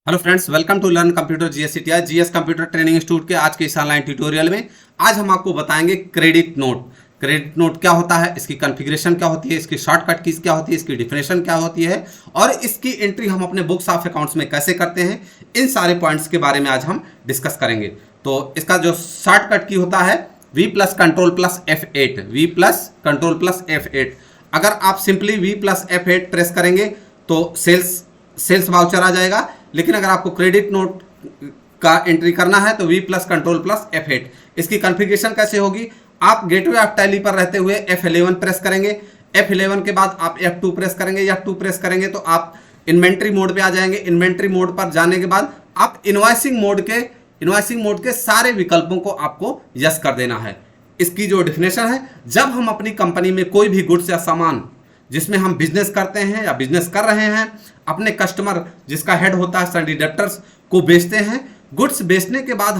Hello friends, welcome to learn computer GSCTI GS computer training institute के आज के इस ऑनलाइन ट्यूटोरियल में आज हम आपको बताएंगे क्रेडिट नोट। क्रेडिट नोट क्या होता है, इसकी कॉन्फ़िगरेशन क्या होती है, इसकी शॉर्टकट कीज क्या होती है, इसकी डिफिनेशन क्या होती है और इसकी एंट्री हम अपने बुक्स ऑफ अकाउंट्स में कैसे करते हैं। इन सारे पॉइंट्स के बारे में आज हम डिस्कस करेंगे। तो इसका जो शॉर्टकट की होता है V plus control plus F8, V plus control plus F8। अगर आप simply V plus F8 press करेंगे तो सेल्स वाउचर आ जाएगा, लेकिन अगर आपको क्रेडिट नोट का एंट्री करना है तो V plus control plus F8। इसकी कॉन्फ़िगरेशन कैसे होगी, आप गेटवे ऑफ टैली पर रहते हुए F11 प्रेस करेंगे, F11 के बाद आप F2 प्रेस करेंगे, F2 प्रेस करेंगे तो आप इन्वेंट्री मोड पे आ जाएंगे। इन्वेंट्री मोड पर जाने के बाद आप इनवॉइसिंग मोड के सारे विकल्पों को आपको यस कर देना है। इसकी जो डेफिनेशन है, जब हम अपनी कंपनी में कोई भी गुड्स या सामान जिसमें हम बिजनेस करते हैं या बिजनेस कर रहे हैं, अपने कस्टमर जिसका हेड होता है सन्डी डेप्टर्स को बेचते हैं, गुड्स बेचने के बाद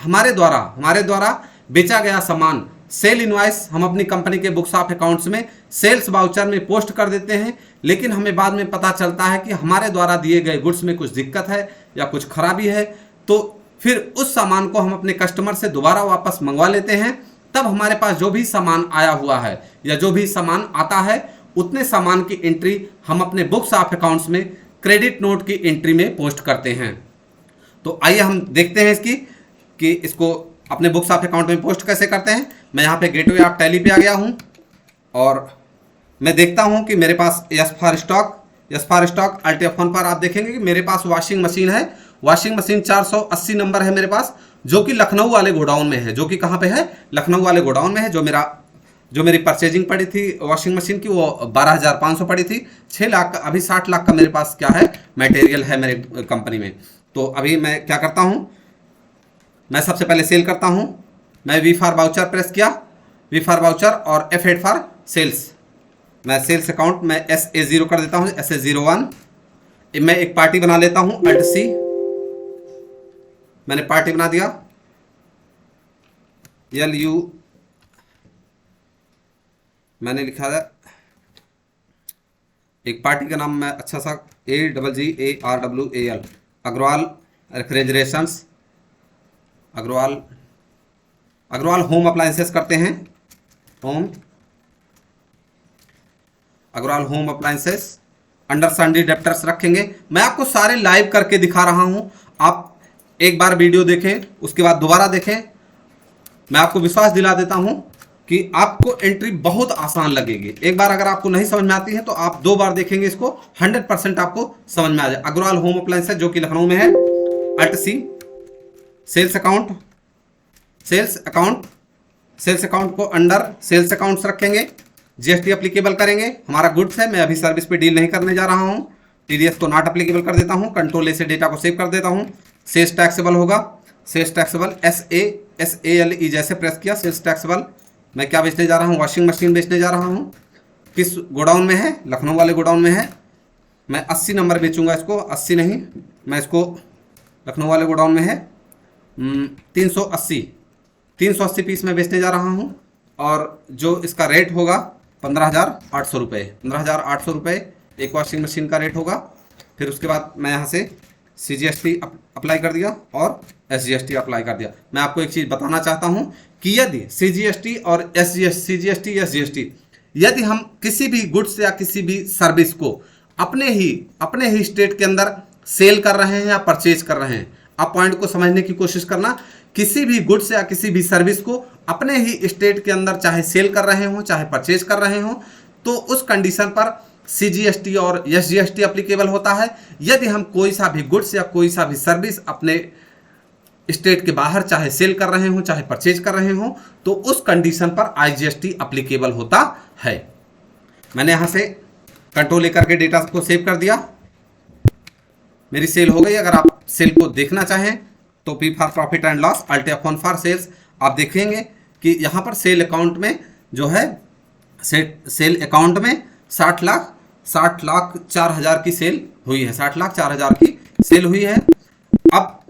हमारे द्वारा बेचा गया सामान सेल इनवॉइस हम अपनी कंपनी के बुक्स ऑफ अकाउंट्स में सेल्स वाउचर में पोस्ट कर देते हैं। लेकिन हमें बाद में पता चलता है कि हमारे द्वारा दिए गए गुड्स में कुछ दिक्कत है या कुछ खराबी है, तो फिर उस सामान को हम अपने कस्टमर से दोबारा वापस मंगवा लेते हैं। तब हमारे पास जो भी सामान आया हुआ है या जो भी सामान आता है, उतने सामान की एंट्री हम अपने बुक्स ऑफ अकाउंट्स में क्रेडिट नोट की एंट्री में पोस्ट करते हैं। तो आइए हम देखते हैं कि इसको अपने बुक्स ऑफ अकाउंट में पोस्ट कैसे करते हैं। मैं यहाँ पे गेटवे ऑफ टैली पे आ गया हूँ और मैं देखता हूँ कि मेरे पास yes for stock alt F1 पर आप देखेंगे कि मेरे पास वॉशिंग मशीन है। वॉशिंग मशीन 480 नंबर है मेरे पास, जो कि लखनऊ वाले गोडाउन में है। जो कि कहाँ पे है? लखनऊ वाले गोडाउन में है। जो मेरी परचेजिंग पड़ी थी वॉशिंग मशीन की, वो 12,500 पड़ी थी। 6 लाख का, अभी 60 लाख का मेरे पास क्या है, मटेरियल है मेरे कंपनी में। तो अभी मैं क्या करता हूँ, मैं सबसे पहले सेल करता हूँ। मैं V फॉर वाउचर प्रेस किया, V फॉर वाउचर और F8 फॉर सेल्स। मैं सेल्स अकाउंट में SA0 कर देता हूँ, SA01। मैं एक पार्टी बना लेता हूँ, अल्ट C। मैंने पार्टी बना दिया, LU मैंने लिखा है एक पार्टी का नाम, मैं अच्छा सा AGGARWAL, Aggarwal refrigerations, Aggarwal home appliances करते हैं। Aggarwal home appliances under sundry debtors रखेंगे। मैं आपको सारे लाइव करके दिखा रहा हूं, आप एक बार वीडियो देखें, उसके बाद दोबारा देखें। मैं आपको विश्वास दिला देता हूं कि आपको एंट्री बहुत आसान लगेगी। एक बार अगर आपको नहीं समझ में आती है तो आप 2 बार देखेंगे, इसको 100% आपको समझ में आ जाए। अग्रवाल होम अप्लायंसेस जो कि लखनऊ में है, अल्ट C। सेल्स अकाउंट को अंडर सेल्स अकाउंट्स रखेंगे। GST अप्लीकेबल करेंगे, हमारा गुड्स है। मैं अभी सर्विस पे डील नहीं करने जा रहा हूँ, TDS को नॉट अप्लीकेबल कर देता हूँ। कंट्रोल A से डेटा को सेव कर देता हूँ। सेल्स टैक्सेबल होगा, सेल्स टैक्सेबल SALE जैसे प्रेस किया, सेल्स टैक्सेबल। मैं क्या बेचने जा रहा हूँ, वॉशिंग मशीन बेचने जा रहा हूँ। किस गोडाउन में है? लखनऊ वाले गोडाउन में है। मैं 80 नंबर बेचूंगा इसको, 80 नहीं, मैं इसको लखनऊ वाले गोडाउन में है 380 पीस में बेचने जा रहा हूँ। और जो इसका रेट होगा 15,800 रुपये, 15,800 रुपये एक वॉशिंग मशीन का रेट होगा। फिर उसके बाद मैं यहाँ से CGST अप्लाई कर दिया और SGST अप्लाई कर दिया। मैं आपको एक चीज़ बताना चाहता हूँ कि यदि CGST और SGST यदि हम किसी भी गुड्स या किसी भी सर्विस को अपने ही स्टेट के अंदर सेल कर रहे हैं या परचेज कर रहे हैं, आप पॉइंट को समझने की कोशिश करना। किसी भी गुड्स या किसी भी सर्विस को अपने ही स्टेट के अंदर चाहे सेल कर रहे हो चाहे परचेज कर रहे हो, तो उस कंडीशन पर CGST और SGST अप्लीकेबल होता है। यदि हम कोई सा भी गुड्स या कोई सा भी सर्विस अपने स्टेट के बाहर चाहे सेल कर रहे हो चाहे परचेज कर रहे हो, तो उस कंडीशन पर IGST अप्लीकेबल होता है। मैंने यहाँ से कंट्रोल A करके डेटा को सेव कर दिया, मेरी सेल हो गई। अगर आप सेल को देखना चाहें तो P for profit and loss, alt F1 for sales. आप देखेंगे कि यहाँ पर सेल अकाउंट में जो है, सेल अकाउंट में 60 लाख 4,000 की सेल हुई है, 60 लाख 4,000 की सेल हुई है। अब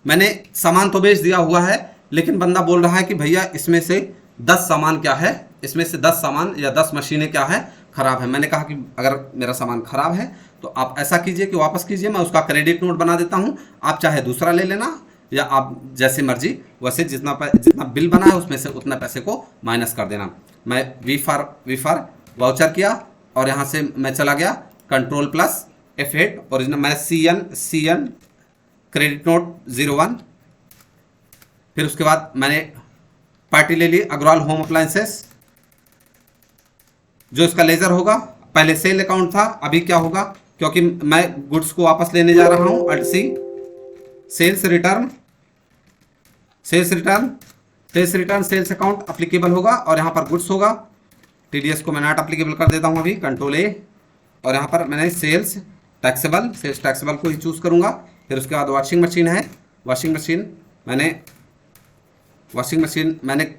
मैंने सामान तो बेच दिया हुआ है, लेकिन बंदा बोल रहा है कि भैया इसमें से 10 सामान क्या है, इसमें से 10 सामान या 10 मशीनें क्या है, खराब है। मैंने कहा कि अगर मेरा सामान खराब है तो आप ऐसा कीजिए कि वापस कीजिए, मैं उसका क्रेडिट नोट बना देता हूँ। आप चाहे दूसरा ले लेना या आप जैसे मर्जी, वैसे जितना बिल बना है उसमें से उतना पैसे को माइनस कर देना। मैं वी फॉर वाउचर किया और यहाँ से मैं चला गया कंट्रोल प्लस F8 ओरिजिनल, मैं CN क्रेडिट नोट 01। फिर उसके बाद मैंने पार्टी ले ली अग्रवाल होम अप्लायंसेस, जो इसका लेजर होगा। पहले सेल अकाउंट था, अभी क्या होगा, क्योंकि मैं गुड्स को वापस लेने जा रहा हूं, Alt C sales return sales account applicable होगा और यहाँ पर गुड्स होगा। TDS को मैं नॉट अप्लीकेबल कर देता हूँ अभी, कंट्रोल A, और यहाँ पर मैंने सेल्स टैक्सेबल को ही चूज करूँगा। फिर उसके बाद वॉशिंग मशीन है, वॉशिंग मशीन मैंने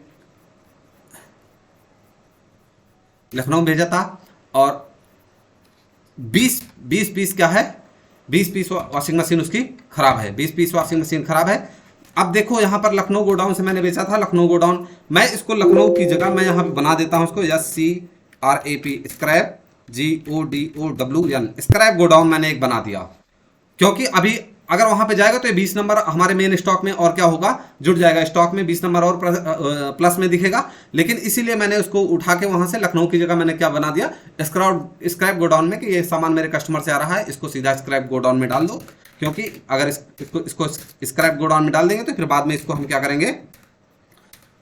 लखनऊ भेजा था और 20 पीस क्या है, 20 पीस वॉशिंग मशीन उसकी खराब है, 20 पीस वॉशिंग मशीन खराब है। अब देखो यहाँ पर लखनऊ गोडाउन से मैंने बेचा था, लखनऊ गोडाउन, मैं इसको लखनऊ की जगह मैं यहाँ पे बना देता हूँ इसको SCRAP scrap GODOWN scrap godown मैंने एक बना दिया, क्योंकि अभी अगर वहां पे जाएगा तो ये 20 नंबर हमारे मेन स्टॉक में और क्या होगा, जुड़ जाएगा स्टॉक में, 20 नंबर और प्लस में दिखेगा। लेकिन इसीलिए मैंने उसको उठा के वहां से लखनऊ की जगह मैंने क्या बना दिया, स्क्रैप गोडाउन में, कि ये सामान मेरे कस्टमर से आ रहा है, इसको सीधा स्क्रैप गोडाउन में डाल दो। क्योंकि अगर इसको स्क्रैप गोडाउन में डाल देंगे तो फिर बाद में इसको हम क्या करेंगे,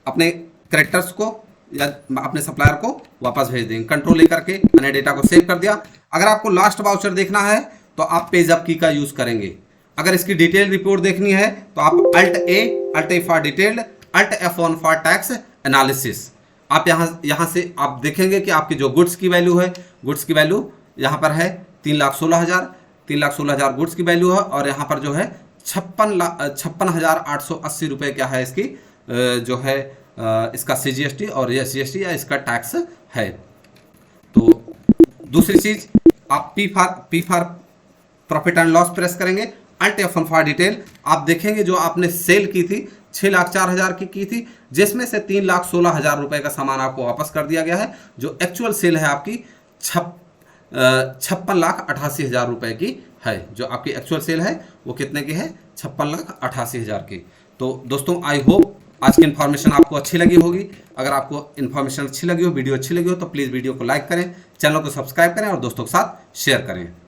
अपने क्रेडिटर्स को या अपने सप्लायर को वापस भेज देंगे। कंट्रोल ए करके मैंने डेटा को सेव कर दिया। अगर आपको लास्ट वाउचर देखना है तो आप पेज अप की का यूज करेंगे। अगर इसकी डिटेल रिपोर्ट देखनी है तो आप Alt A for detailed, Alt F1 for tax analysis. आप यहाँ से आप देखेंगे कि आपकी जो गुड्स की वैल्यू है, गुड्स की वैल्यू यहाँ पर है 3,16,000 गुड्स की वैल्यू है, और यहाँ पर जो है 56,880 रुपये क्या है इसकी जो है इसका CGST और ये CST या इसका टैक्स है। तो दूसरी चीज आप P for profit and loss press करेंगे, Alt F1 फॉर डिटेल। आप देखेंगे जो आपने सेल की थी 6,04,000 की थी, जिसमें से 3,16,000 रुपए का सामान आपको वापस कर दिया गया है। जो एक्चुअल सेल है आपकी 56,88,000 रुपए की है। जो आपकी एक्चुअल सेल है वो कितने की है, 56,88,000 की। तो दोस्तों आई होप आज की इन्फॉर्मेशन आपको अच्छी लगी होगी। अगर आपको इन्फॉर्मेशन अच्छी लगी हो, वीडियो अच्छी लगी हो, तो प्लीज़ वीडियो को लाइक करें, चैनल को सब्सक्राइब करें और दोस्तों के साथ शेयर करें।